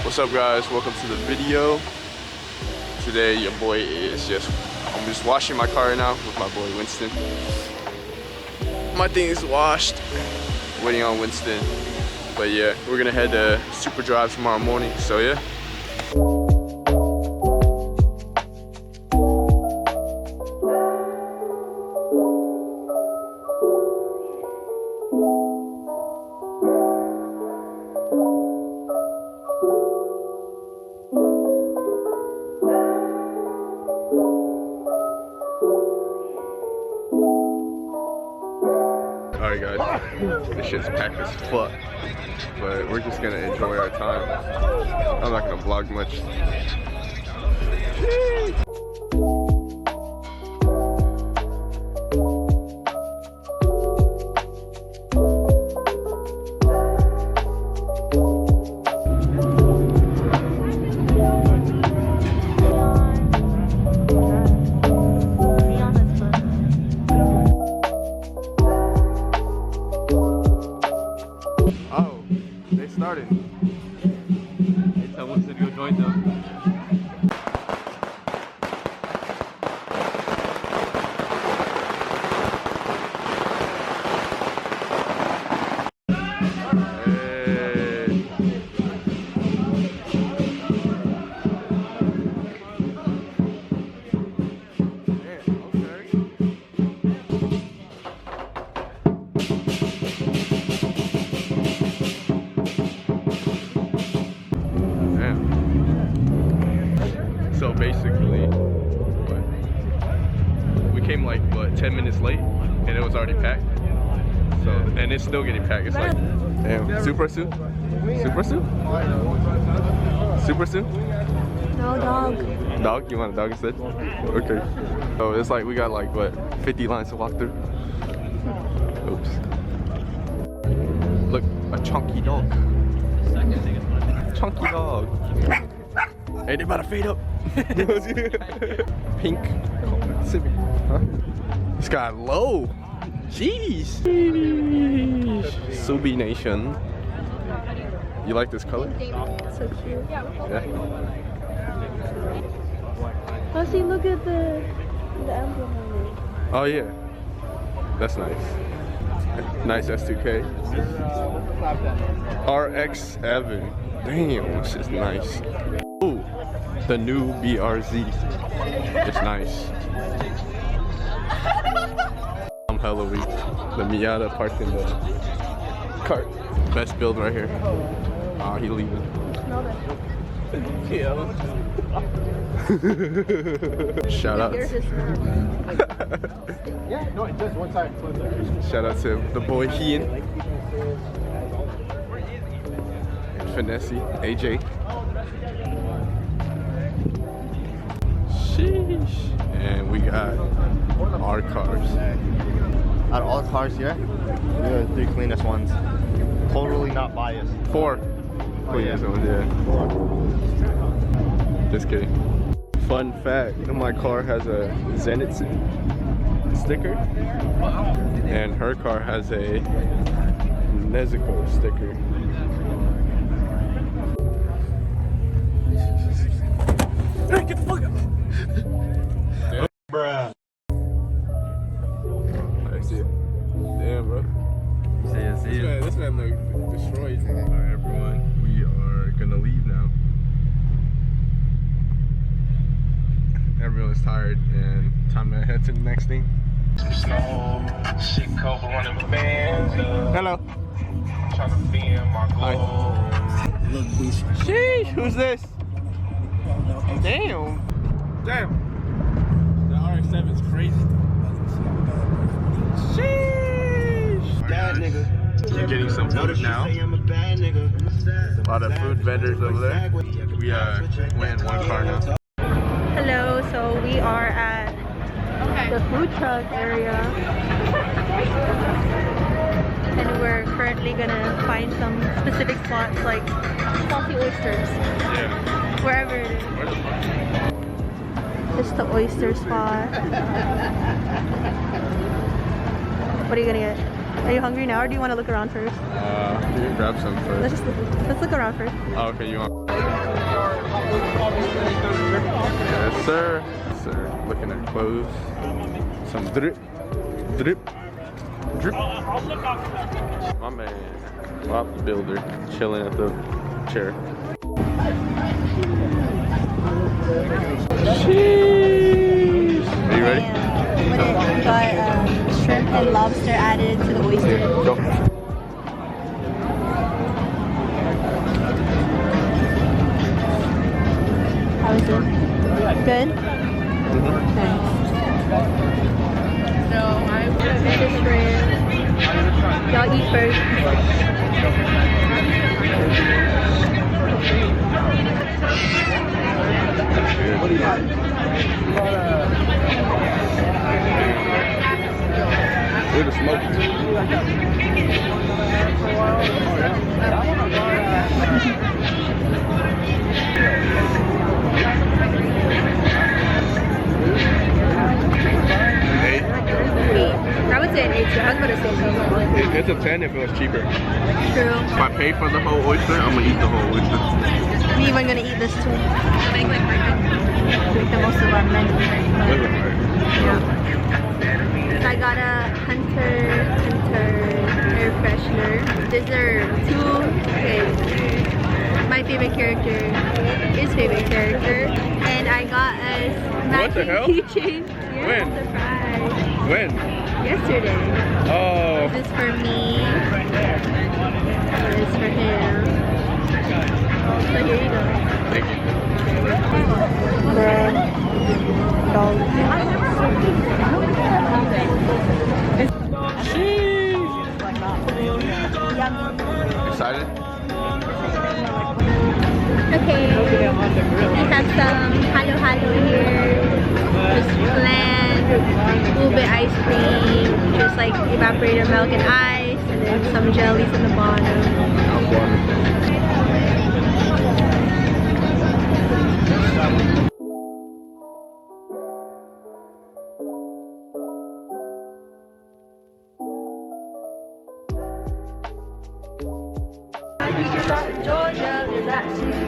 What's up guys, welcome to the video. Today your boy is I'm just washing my car right now with my boy Winston. My thing is washed, waiting on Winston. But yeah, we're gonna head to Superdrive tomorrow morning, so yeah. Alright guys, this shit's packed as fuck, but we're just gonna enjoy our time. I'm not gonna vlog much. Started. Hey, tell Winston to go join them. So basically, we came like 10 minutes late, and it was already packed. So, and it's still getting packed. It's like, damn, super soon, super soon, super soon. No, dog. Dog? You want a dog instead? Okay. So it's like we got like 50 lines to walk through. Oops. Look, a chunky dog. Chunky dog. Hey, they about to fade up. Pink Civic. Huh? This guy low. Jeez. Subi Nation. You like this color? So cute. Yeah. Oh, see, look at the emblem on it. Oh yeah. That's nice. Nice S2K. RX-7. Damn, this is nice. Ooh, the new BRZ. It's nice. I'm hella weak. The Miata parked in the cart. Best build right here. Ah, he leaving. Yeah. Shout out. Yeah, no, it does one side. Shout out to the boy DJINN. Finesse, AJ. Sheesh. And we got our cars. Out of all the cars here, we are the 3 cleanest ones. Totally not biased. 4 cleanest ones, yeah. Just kidding. Fun fact, my car has a Tenaxity sticker, and her car has a Nezuko sticker. Hey, get the fuck up! Bruh. I see it. Damn, bro. See it. This man look destroyed. Alright, everyone. We are gonna leave now. Everyone's tired and time to head to the next thing. Hello. Hi. Sheesh, who's this? Damn. Damn. The RX-7 is crazy. Sheesh. Bad nigga. We're getting some food now. A lot of food vendors over there. We went in one car now. Hello, so we are at the food truck area. And we're currently gonna find some specific spots like salty oysters. Yeah. Wherever it is. It's the oyster spot. What are you gonna get? Are you hungry now or do you want to look around first? You can grab some first. Let's look around first. Oh, okay, you want? Yes, sir. Yes, sir. Looking at clothes. Some drip. Drip. Drip. My man, Bob the Builder, chilling at the chair. Sheesh. Are you ready? We got shrimp and lobster added to the oyster. Go. How is it? Good? Thanks. This is shrimp. Y'all eat first. Look at the smoke. Eight. I would say an 8 too. I was about to say so. It's a 10 if it was cheaper. True. If I pay for the whole oyster, I'm gonna eat the whole oyster. We even gonna eat this too. Make the most of our menu. Yeah. I got a Hunter air freshener. These are two. Okay. My favorite character, his favorite character, and I got a matching keychain. When? Surprise. When? Yesterday. Oh. This is for me. This is for him. So here you go. Thank you. Excited? Okay. We have some halo here. Just bland, ube ice cream, just like evaporated milk and ice, and then some jellies in the bottom.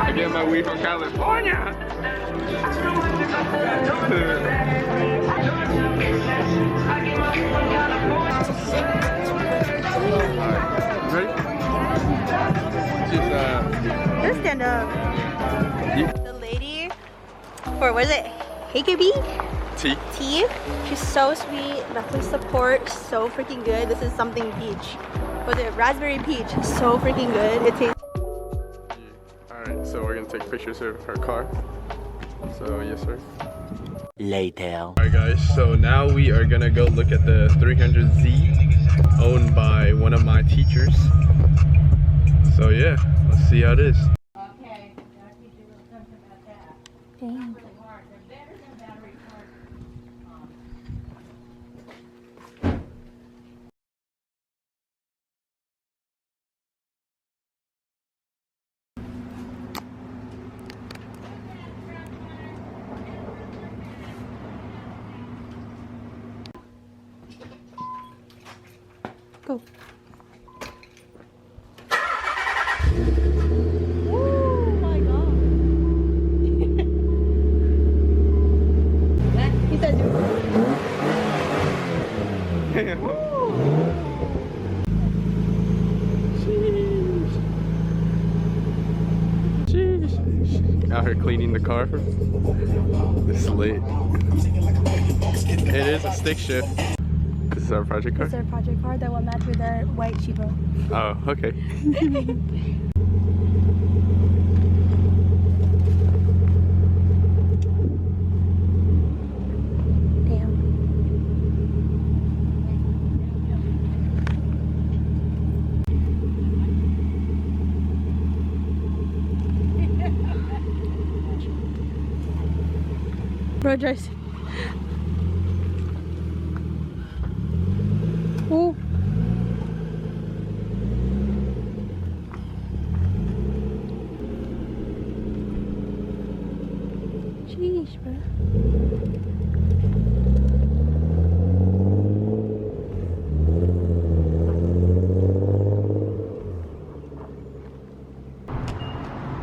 I get my weed from California. Ready? Just stand up. The lady for what is it? AKB? Tea. She's so sweet. Definitely support. So freaking good. This is something peach. Was it raspberry peach? So freaking good. It tastes. Alright, so we're gonna take pictures of her car. So yes sir. Later. Alright guys, so now we are gonna go look at the 300Z owned by one of my teachers. So yeah, let's see how it is. Dang. Go. Oh my god. He said do. Jeez. Out here cleaning the car. It's lit. It is a stick shift. is our project card? It's our project card that will match with our white cheapo. Oh, okay. Bro, drives. Ooh. Jeez, bro.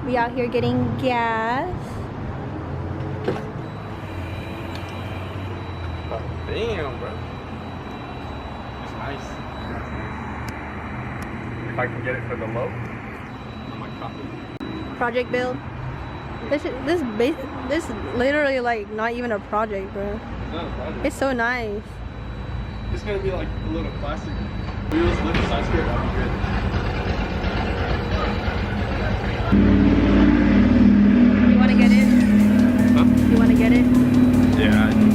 We out here getting gas. Damn, bro. It's nice. If I can get it for the low, I might cop it. Project build. This is literally like not even a project, bro. It's not a project. It's so nice. It's gonna be like a little classic. Wheels, lift, side skirt, that'd be good. You wanna get it? Huh? You wanna get it? Yeah, I do.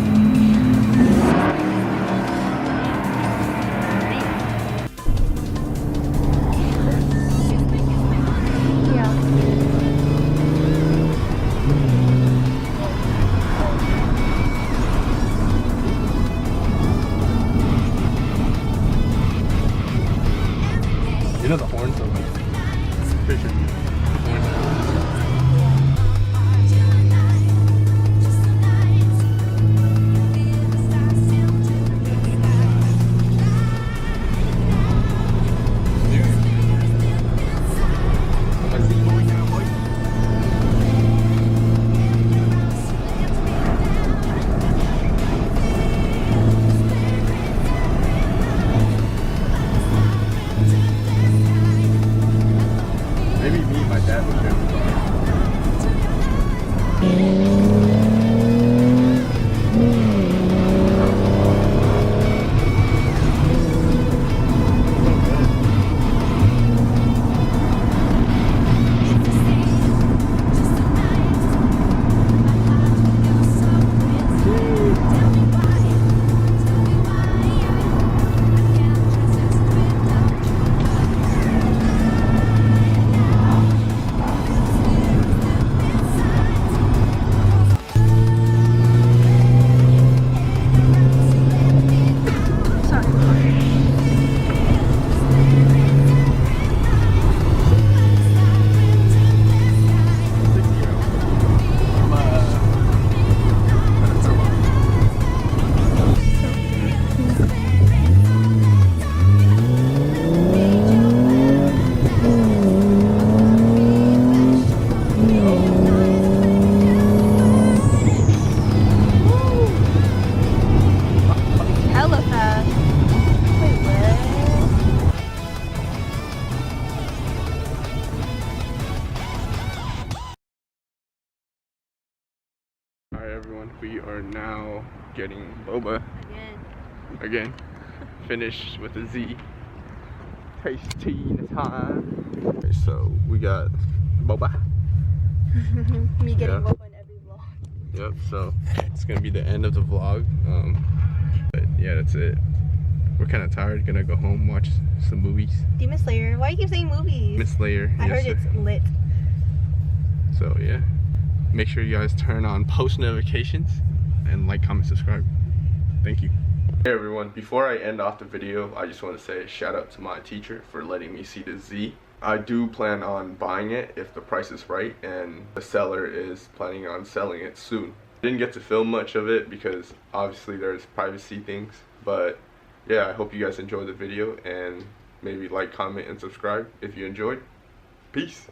You know the horns are like pretty sure the horns are Alright everyone, we are now getting boba again. Finished with a Z. Tasty time. Okay, so we got boba. Me getting Yeah. boba in every vlog. Yep, so it's gonna be the end of the vlog. But yeah, that's it. We're kind of tired, gonna go home, watch some movies. Demon Slayer. Why do you keep saying movies? Miss Slayer. I heard it's lit. So yeah, make sure you guys turn on post notifications and like, comment, subscribe. Thank you. Hey everyone, before I end off the video, I just want to say a shout out to my teacher for letting me see the Z. I do plan on buying it if the price is right and the seller is planning on selling it soon. I didn't get to film much of it because obviously there's privacy things, but yeah, I hope you guys enjoyed the video and maybe like, comment, and subscribe if you enjoyed. Peace.